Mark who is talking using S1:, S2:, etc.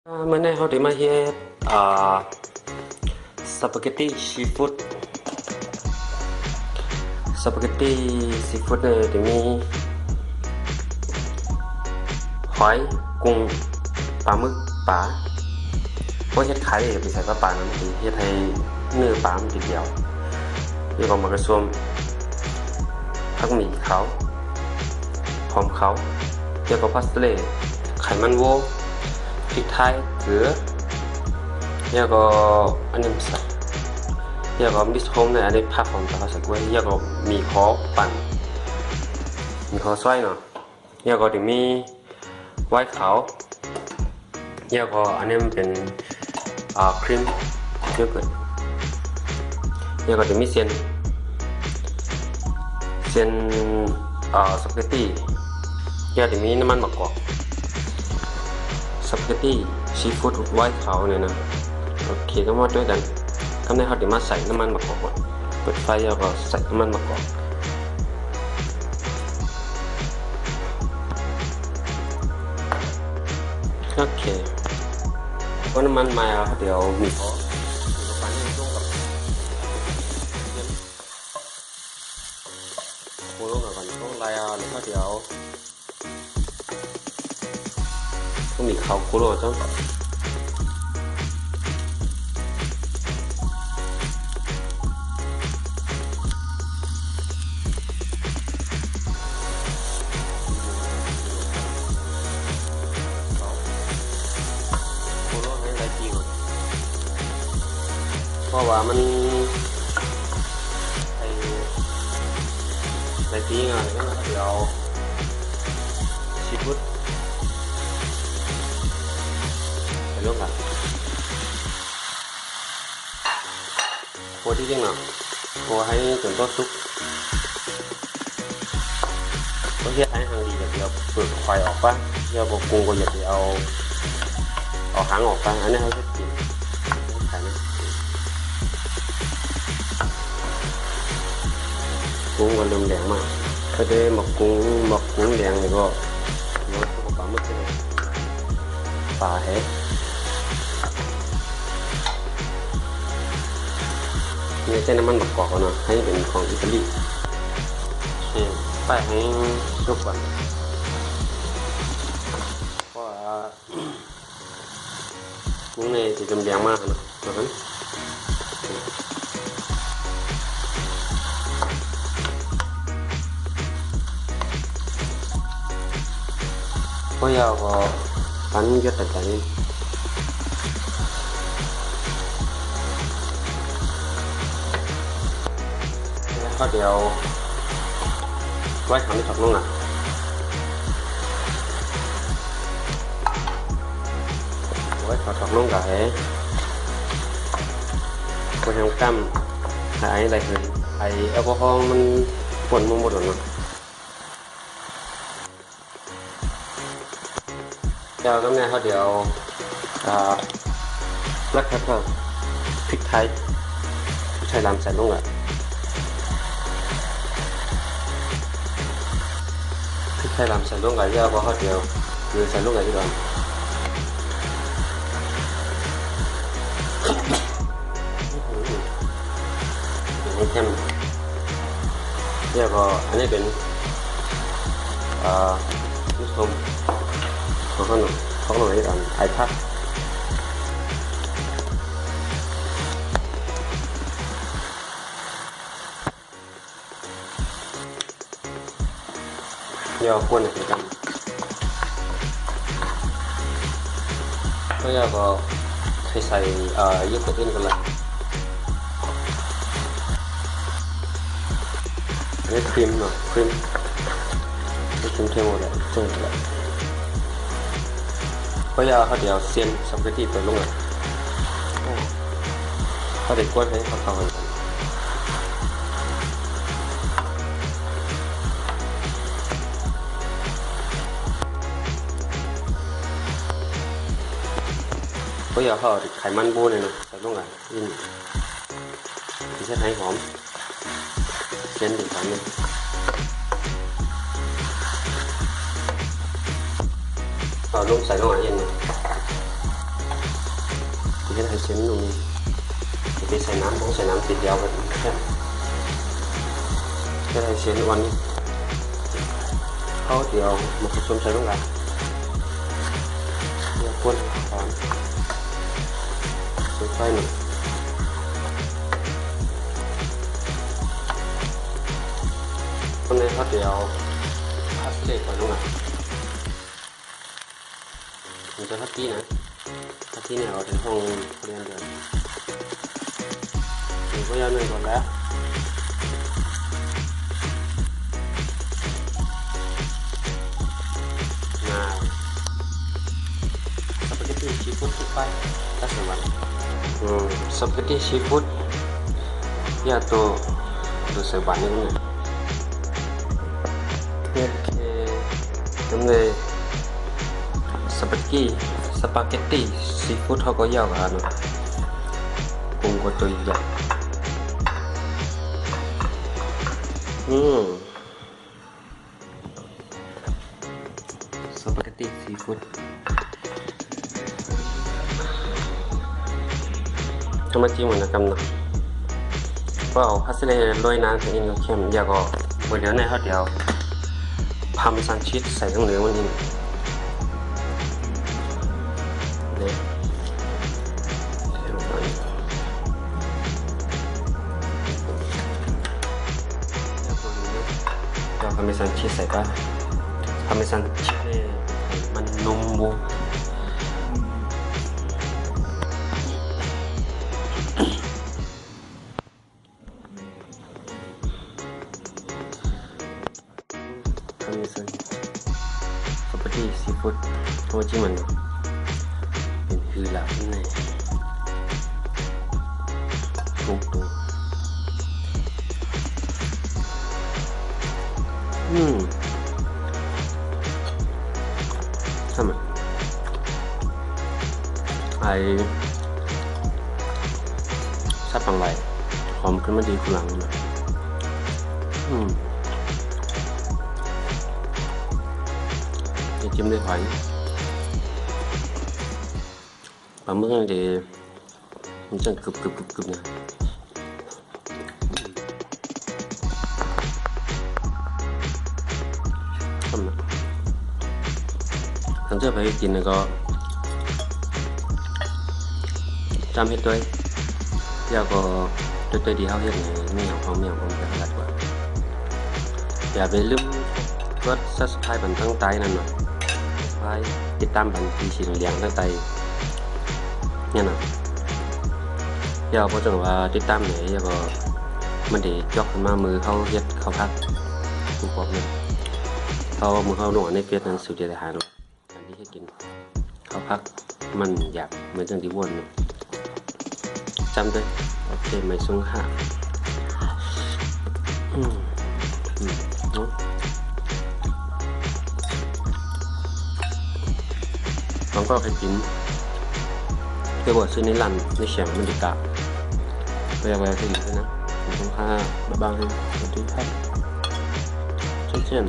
S1: เมื่อนี้เขาได้มาเฮ็ดสปาเกตตี้ซีฟู้ดเนี่ยจะมีหอยกุ้งปลาหมึกปลาพวกเฮ็ดขายไปใส่ปลานะมันเฮ็ดให้เนื้อปลามันเดียวเรียกว่ามากระซวมผักหมี่ขาวหอมขาวเรียกว่าพาสเต้ไขมันวัวพริกไทยเกลือแล้วก็อันนี้ใส่แล้วก็มิสโฮมเนี่ยอันนี้ผักของตะใส่ไว้แล้วก็มีข้อปั่นมีข้อซอยเนาะแล้วก็จะมีไวน์ขาวแล้วก็อันนี้มันเป็นครีมโยเกิร์ตแล้วก็จะมีเส้นสปาเกตตี้แล้วจะมีน้ำมันมะกอกสปาเกตตี้ซีฟู้ดไวท์ขาวเนี่ยนะโอเคทั้งหมดด้วยกันทำให้เขาเดี๋ยวมาใส่น้ำมันมะกอกก่อนเปิดไฟแล้วก็ใส่น้ำมันมะกอกโอเคพอน้ำมันมาแล้วเดี๋ยวมีพอปันให้ช่วงกับโคโลกับกันต้องลายแล้วก็เดี๋ยวต้องมีเขาโคโลจังเพราะว่ามันในที่งานก็เดี๋ยวซีฟู้ดไปลงกันโคที่จริงเนาะโคให้จนต้นสุกก็เฮ็ดให้หางดีเดี๋ยวเปลือกควายออกป่ะเดี๋ยวกุ้งก็อย่าเอาหางออกป่ะอันนี้เขาจะกินขายนะกุ้งก็เริ่มแดงมากถ้าได้หมักกุ้งแดงนี่ก็น้อยกว่าปลาหมึกเลยปลาแห้นี่ใช้น้ำมันมะกอกเนาะให้เป็นของอิตาลีป้ายให้ทุกวันเพราะว่ากุ้งนี่จะจำแดงมากนะแบบนั้นก็ยาวก็ปันเยอะแต่ใจก็เดี๋ยวไว้ทำให้ถักลงอ่ะไว้ถักลงกับก็ยังกั้มหายอะไรเลยแอลกอฮอล์มันปนหมดเลยเนาะเดี๋ยวก็เนี่ยเขาเดี๋ยวรักแค่พริกไทยลำใส่ลงอ่ะพริกไทยลำใส่ลงกับเยอะเพราะเขาเดี๋ยวคือใส่ลงกับที่ก่อนให้เข้มเดี๋ยวก็อันนี้เป็นผู้ชมของขนมที่ก่อนไอพัดเดี๋ยวควรจะกันก็เดี๋ยวก็ใส่เยอะกว่านี้กันละอันนี้ครีมหน่อยครีมเทหมดเลยจงเลยก็เดี๋ยวเซียนสปาเกตตี้ไปลงอ่ะเขาเด็กกล้วยให้เขาเข้ากันก็เขาไขมันบูเนี่ยนะใส่ลงอ่ะที่ใช้ให้หอมเซียนถึงขันเลยลงใส่ลงอ่ะเย็นเลย ที่ให้เส้นตรงนี้ไปใส่น้ำต้องใส่น้ำติดยาวแบบนี้แค่ให้เส้นวันนี้เขาเดี๋ยวมาผสมใส่ลงกันเดี๋ยวคนหอมใส่หนึ่งคนในเขาเดี๋ยวพัดเล็กก่อนลงกันผมจะพัดที่นะพัดที่เนี่ยเอาถึงห้องเรียนเดือนหนูก็ยาวหนึ่งก่อนแล้วSeperti seafood seperti seafood ya tuh sebanyak ini oke ini seperti spaghetti seafood họ có dầu hả nó cùng có tùy vậy spaghetti seafoodทำไมจิ้มเหมือนกันนะก็เอาพาสเล่โรยน้ำใส่อินกับเค็มอย่าก็เดี๋ยวในเขาเดี๋ยวพาเมซานชีสใส่ข้างเหนือมันนี่เนี่ยเราพาเมซานชีสใส่ป่ะพาเมซานชีสมันนุ่มบูseperti seafood thôi chứ mình hư là cái này cục đồ sao mà ai sắp bằng lại hòm cái mất đi của làng màจิ้มด้วยหอยปลาหมึกนี่มันจะกรึบนะถ้าจะไปกินก็จำให้ด้วยแล้วก็ด้วยดีเขาเห็นไม่เอาความจะขนาดกว่าอย่าไปลืมกด subscribe บันทั้งใต้นั่นหน่อยติดตามบันทีสีเหลืองตั้งแต่เนี่ยนะเดี๋ยวพอจังว่าติดตามไหนเดี๋ยวก็มันเดี๋ยวยกขึ้นมามือเขาเย็ดเขาพักทุกพวกนี้เขามือเขาหนวดในเฟียสนั้นสุดจะหายหรอกอันที่ให้กินเขาพักมันอยากเหมือนจังที่วนจำด้วยโอเคไม่สูงค่ะมันก็เคยกินเคยบอกซื้อในร้านในเชียงมันดีกว่าไปเอาไปเคยกินด้วยนะผมค่าบ้างๆให้สวัสดีครับเช่น